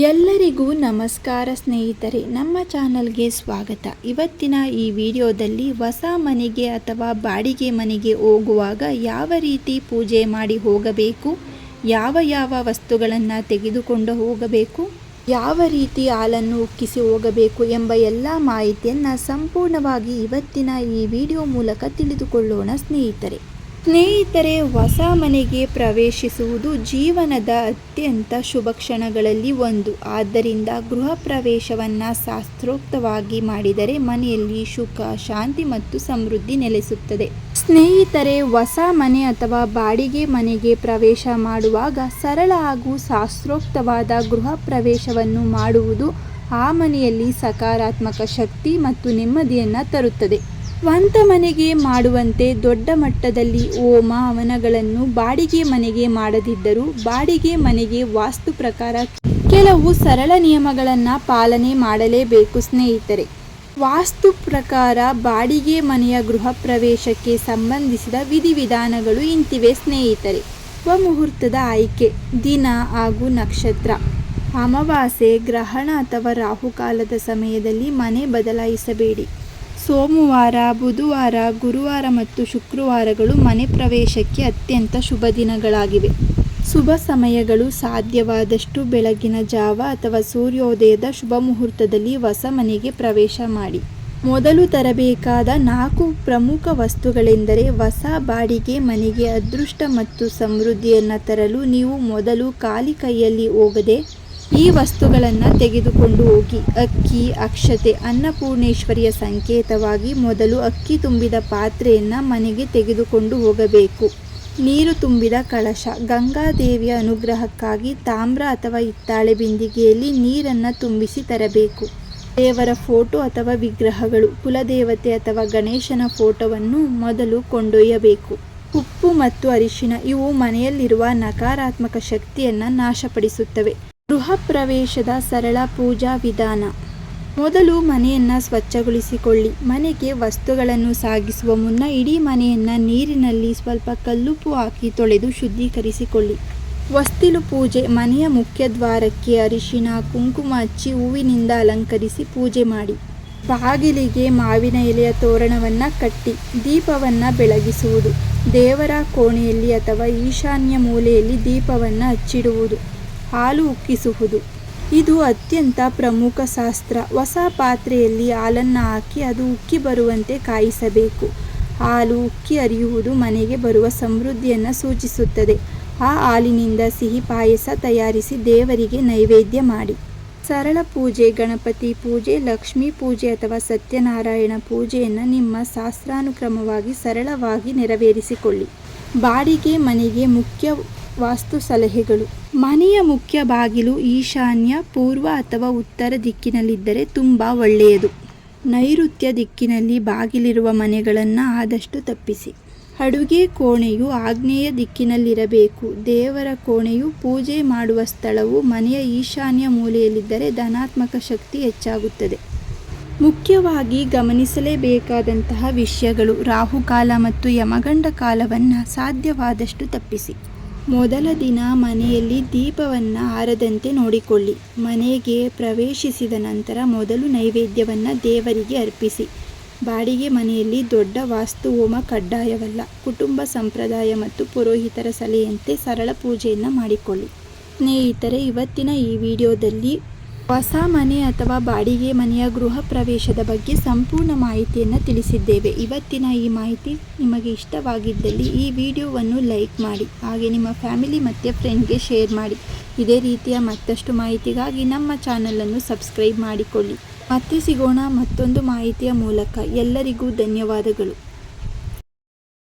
ಎಲ್ಲರಿಗೂ ನಮಸ್ಕಾರ ಸ್ನೇಹಿತರೆ, ನಮ್ಮ ಚಾನಲ್ಗೆ ಸ್ವಾಗತ. ಇವತ್ತಿನ ಈ ವಿಡಿಯೋದಲ್ಲಿ ಹೊಸ ಮನೆಗೆ ಅಥವಾ ಬಾಡಿಗೆ ಮನೆಗೆ ಹೋಗುವಾಗ ಯಾವ ರೀತಿ ಪೂಜೆ ಮಾಡಿ ಹೋಗಬೇಕು, ಯಾವ ವಸ್ತುಗಳನ್ನು ತೆಗೆದುಕೊಂಡು ಹೋಗಬೇಕು, ಯಾವ ರೀತಿ ಹಾಲನ್ನು ಉಕ್ಕಿಸಿ ಹೋಗಬೇಕು ಎಂಬ ಎಲ್ಲ ಮಾಹಿತಿಯನ್ನು ಸಂಪೂರ್ಣವಾಗಿ ಇವತ್ತಿನ ಈ ವಿಡಿಯೋ ಮೂಲಕ ತಿಳಿದುಕೊಳ್ಳೋಣ ಸ್ನೇಹಿತರೆ, ಹೊಸ ಮನೆಗೆ ಪ್ರವೇಶಿಸುವುದು ಜೀವನದ ಅತ್ಯಂತ ಶುಭ ಕ್ಷಣಗಳಲ್ಲಿ ಒಂದು. ಆದ್ದರಿಂದ ಗೃಹ ಪ್ರವೇಶವನ್ನು ಶಾಸ್ತ್ರೋಕ್ತವಾಗಿ ಮಾಡಿದರೆ ಮನೆಯಲ್ಲಿ ಸುಖ, ಶಾಂತಿ ಮತ್ತು ಸಮೃದ್ಧಿ ನೆಲೆಸುತ್ತದೆ. ಸ್ನೇಹಿತರೆ, ಹೊಸ ಮನೆ ಅಥವಾ ಬಾಡಿಗೆ ಮನೆಗೆ ಪ್ರವೇಶ ಮಾಡುವಾಗ ಸರಳ ಹಾಗೂ ಶಾಸ್ತ್ರೋಕ್ತವಾದ ಗೃಹ ಪ್ರವೇಶವನ್ನು ಮಾಡುವುದು ಆ ಮನೆಯಲ್ಲಿ ಸಕಾರಾತ್ಮಕ ಶಕ್ತಿ ಮತ್ತು ನೆಮ್ಮದಿಯನ್ನು ತರುತ್ತದೆ. ಸ್ವಂತ ಮನೆಗೆ ಮಾಡುವಂತೆ ದೊಡ್ಡ ಮಟ್ಟದಲ್ಲಿ ಹೋಮ ಹವನಗಳನ್ನು ಬಾಡಿಗೆ ಮನೆಗೆ ಮಾಡದಿದ್ದರೂ ಬಾಡಿಗೆ ಮನೆಗೆ ವಾಸ್ತು ಪ್ರಕಾರ ಕೆಲವು ಸರಳ ನಿಯಮಗಳನ್ನು ಪಾಲನೆ ಮಾಡಲೇಬೇಕು. ಸ್ನೇಹಿತರೆ, ವಾಸ್ತು ಪ್ರಕಾರ ಬಾಡಿಗೆ ಮನೆಯ ಗೃಹ ಪ್ರವೇಶಕ್ಕೆ ಸಂಬಂಧಿಸಿದ ವಿಧಿವಿಧಾನಗಳು ಇಂತಿವೆ ಸ್ನೇಹಿತರೆ. ಮುಹೂರ್ತದ ಆಯ್ಕೆ, ದಿನ ಹಾಗೂ ನಕ್ಷತ್ರ. ಅಮಾವಾಸ್ಯೆ, ಗ್ರಹಣ ಅಥವಾ ರಾಹುಕಾಲದ ಸಮಯದಲ್ಲಿ ಮನೆ ಬದಲಾಯಿಸಬೇಡಿ. ಸೋಮವಾರ, ಬುಧವಾರ, ಗುರುವಾರ ಮತ್ತು ಶುಕ್ರವಾರಗಳು ಮನೆ ಪ್ರವೇಶಕ್ಕೆ ಅತ್ಯಂತ ಶುಭ ದಿನಗಳಾಗಿವೆ. ಶುಭ ಸಮಯಗಳು: ಸಾಧ್ಯವಾದಷ್ಟು ಬೆಳಗಿನ ಜಾವ ಅಥವಾ ಸೂರ್ಯೋದಯದ ಶುಭ ಮುಹೂರ್ತದಲ್ಲಿ ಹೊಸ ಮನೆಗೆ ಪ್ರವೇಶ ಮಾಡಿ. ಮೊದಲು ತರಬೇಕಾದ 4 ಪ್ರಮುಖ ವಸ್ತುಗಳೆಂದರೆ ಹೊಸ ಬಾಡಿಗೆ ಮನೆಗೆ ಅದೃಷ್ಟ ಮತ್ತು ಸಮೃದ್ಧಿಯನ್ನು ತರಲು ನೀವು ಮೊದಲು ಖಾಲಿ ಕೈಯಲ್ಲಿ ಹೋಗದೆ ಈ ವಸ್ತುಗಳನ್ನು ತೆಗೆದುಕೊಂಡು ಹೋಗಿ. ಅಕ್ಕಿ, ಅಕ್ಷತೆ. ಅನ್ನಪೂರ್ಣೇಶ್ವರಿಯ ಸಂಕೇತವಾಗಿ ಮೊದಲು ಅಕ್ಕಿ ತುಂಬಿದ ಪಾತ್ರೆಯನ್ನು ಮನೆಗೆ ತೆಗೆದುಕೊಂಡು ಹೋಗಬೇಕು. ನೀರು ತುಂಬಿದ ಕಳಶ. ಗಂಗಾದೇವಿಯ ಅನುಗ್ರಹಕ್ಕಾಗಿ ತಾಮ್ರ ಅಥವಾ ಹಿತ್ತಾಳೆ ಬಿಂದಿಗೆಯಲ್ಲಿ ನೀರನ್ನು ತುಂಬಿಸಿ ತರಬೇಕು. ದೇವರ ಫೋಟೋ ಅಥವಾ ವಿಗ್ರಹಗಳು. ಕುಲದೇವತೆ ಅಥವಾ ಗಣೇಶನ ಫೋಟೋವನ್ನು ಮೊದಲು ಕೊಂಡೊಯ್ಯಬೇಕು. ಉಪ್ಪು ಮತ್ತು ಅರಿಶಿಣ ಇವು ಮನೆಯಲ್ಲಿರುವ ನಕಾರಾತ್ಮಕ ಶಕ್ತಿಯನ್ನು ನಾಶಪಡಿಸುತ್ತವೆ. ಗೃಹ ಪ್ರವೇಶದ ಸರಳ ಪೂಜಾ ವಿಧಾನ. ಮೊದಲು ಮನೆಯನ್ನು ಸ್ವಚ್ಛಗೊಳಿಸಿಕೊಳ್ಳಿ. ಮನೆಗೆ ವಸ್ತುಗಳನ್ನು ಸಾಗಿಸುವ ಮುನ್ನ ಇಡೀ ಮನೆಯನ್ನು ನೀರಿನಲ್ಲಿ ಸ್ವಲ್ಪ ಕಲ್ಲುಪ್ಪು ಹಾಕಿ ತೊಳೆದು ಶುದ್ಧೀಕರಿಸಿಕೊಳ್ಳಿ. ಹೊಸ್ತಿಲು ಪೂಜೆ. ಮನೆಯ ಮುಖ್ಯ ದ್ವಾರಕ್ಕೆ ಅರಿಶಿಣ, ಕುಂಕುಮ ಹಚ್ಚಿ ಹೂವಿನಿಂದ ಅಲಂಕರಿಸಿ ಪೂಜೆ ಮಾಡಿ. ಬಾಗಿಲಿಗೆ ಮಾವಿನ ಎಲೆಯ ತೋರಣವನ್ನು ಕಟ್ಟಿ ದೀಪವನ್ನು ಬೆಳಗಿಸುವುದು. ದೇವರ ಕೋಣೆಯಲ್ಲಿ ಅಥವಾ ಈಶಾನ್ಯ ಮೂಲೆಯಲ್ಲಿ ದೀಪವನ್ನು ಹಚ್ಚಿಡುವುದು. ಹಾಲು ಉಕ್ಕಿಸುವುದು. ಇದು ಅತ್ಯಂತ ಪ್ರಮುಖ ಶಾಸ್ತ್ರ. ಹೊಸ ಪಾತ್ರೆಯಲ್ಲಿ ಹಾಲನ್ನು ಹಾಕಿ ಅದು ಉಕ್ಕಿ ಬರುವಂತೆ ಕಾಯಿಸಬೇಕು. ಹಾಲು ಉಕ್ಕಿ ಹರಿಯುವುದು ಮನೆಗೆ ಬರುವ ಸಮೃದ್ಧಿಯನ್ನು ಸೂಚಿಸುತ್ತದೆ. ಆ ಹಾಲಿನಿಂದ ಸಿಹಿ ಪಾಯಸ ತಯಾರಿಸಿ ದೇವರಿಗೆ ನೈವೇದ್ಯ ಮಾಡಿ. ಸರಳ ಪೂಜೆ. ಗಣಪತಿ ಪೂಜೆ, ಲಕ್ಷ್ಮೀ ಪೂಜೆ ಅಥವಾ ಸತ್ಯನಾರಾಯಣ ಪೂಜೆಯನ್ನು ನಿಮ್ಮ ಶಾಸ್ತ್ರಾನುಕ್ರಮವಾಗಿ ಸರಳವಾಗಿ ನೆರವೇರಿಸಿಕೊಳ್ಳಿ. ಬಾಡಿಗೆ ಮನೆಗೆ ಮುಖ್ಯ ವಾಸ್ತು ಸಲಹೆಗಳು. ಮನೆಯ ಮುಖ್ಯ ಬಾಗಿಲು ಈಶಾನ್ಯ, ಪೂರ್ವ ಅಥವಾ ಉತ್ತರ ದಿಕ್ಕಿನಲ್ಲಿದ್ದರೆ ತುಂಬ ಒಳ್ಳೆಯದು. ನೈಋತ್ಯ ದಿಕ್ಕಿನಲ್ಲಿ ಬಾಗಿಲಿರುವ ಮನೆಗಳನ್ನು ಆದಷ್ಟು ತಪ್ಪಿಸಿ. ಅಡುಗೆ ಕೋಣೆಯು ಆಗ್ನೇಯ ದಿಕ್ಕಿನಲ್ಲಿರಬೇಕು. ದೇವರ ಕೋಣೆಯು ಪೂಜೆ ಮಾಡುವ ಸ್ಥಳವು ಮನೆಯ ಈಶಾನ್ಯ ಮೂಲೆಯಲ್ಲಿದ್ದರೆ ಧನಾತ್ಮಕ ಶಕ್ತಿ ಹೆಚ್ಚಾಗುತ್ತದೆ. ಮುಖ್ಯವಾಗಿ ಗಮನಿಸಲೇಬೇಕಾದಂತಹ ವಿಷಯಗಳು: ರಾಹುಕಾಲ ಮತ್ತು ಯಮಗಂಡ ಕಾಲವನ್ನು ಸಾಧ್ಯವಾದಷ್ಟು ತಪ್ಪಿಸಿ. ಮೊದಲ ದಿನ ಮನೆಯಲ್ಲಿ ದೀಪವನ್ನು ಆರದಂತೆ ನೋಡಿಕೊಳ್ಳಿ. ಮನೆಗೆ ಪ್ರವೇಶಿಸಿದ ನಂತರ ಮೊದಲು ನೈವೇದ್ಯವನ್ನು ದೇವರಿಗೆ ಅರ್ಪಿಸಿ. ಬಾಡಿಗೆ ಮನೆಯಲ್ಲಿ ದೊಡ್ಡ ವಾಸ್ತು ಹೋಮ ಕಡ್ಡಾಯವಲ್ಲ. ಕುಟುಂಬ ಸಂಪ್ರದಾಯ ಮತ್ತು ಪುರೋಹಿತರ ಸಲಹೆಯಂತೆ ಸರಳ ಪೂಜೆಯನ್ನು ಮಾಡಿಕೊಳ್ಳಿ. ಸ್ನೇಹಿತರೆ, ಇವತ್ತಿನ ಈ ವಿಡಿಯೋದಲ್ಲಿ ಹೊಸ ಮನೆ ಅಥವಾ ಬಾಡಿಗೆ ಮನೆಯ ಗೃಹ ಪ್ರವೇಶದ ಬಗ್ಗೆ ಸಂಪೂರ್ಣ ಮಾಹಿತಿಯನ್ನು ತಿಳಿಸಿದ್ದೇವೆ. ಇವತ್ತಿನ ಈ ಮಾಹಿತಿ ನಿಮಗೆ ಇಷ್ಟವಾಗಿದ್ದಲ್ಲಿ ಈ ವಿಡಿಯೋವನ್ನು ಲೈಕ್ ಮಾಡಿ, ಹಾಗೆ ನಿಮ್ಮ ಫ್ಯಾಮಿಲಿ ಮತ್ತು ಫ್ರೆಂಡ್ಗೆ ಶೇರ್ ಮಾಡಿ. ಇದೇ ರೀತಿಯ ಮತ್ತಷ್ಟು ಮಾಹಿತಿಗಾಗಿ ನಮ್ಮ ಚಾನಲನ್ನು ಸಬ್ಸ್ಕ್ರೈಬ್ ಮಾಡಿಕೊಳ್ಳಿ. ಮತ್ತೆ ಸಿಗೋಣ ಮತ್ತೊಂದು ಮಾಹಿತಿಯ ಮೂಲಕ. ಎಲ್ಲರಿಗೂ ಧನ್ಯವಾದಗಳು.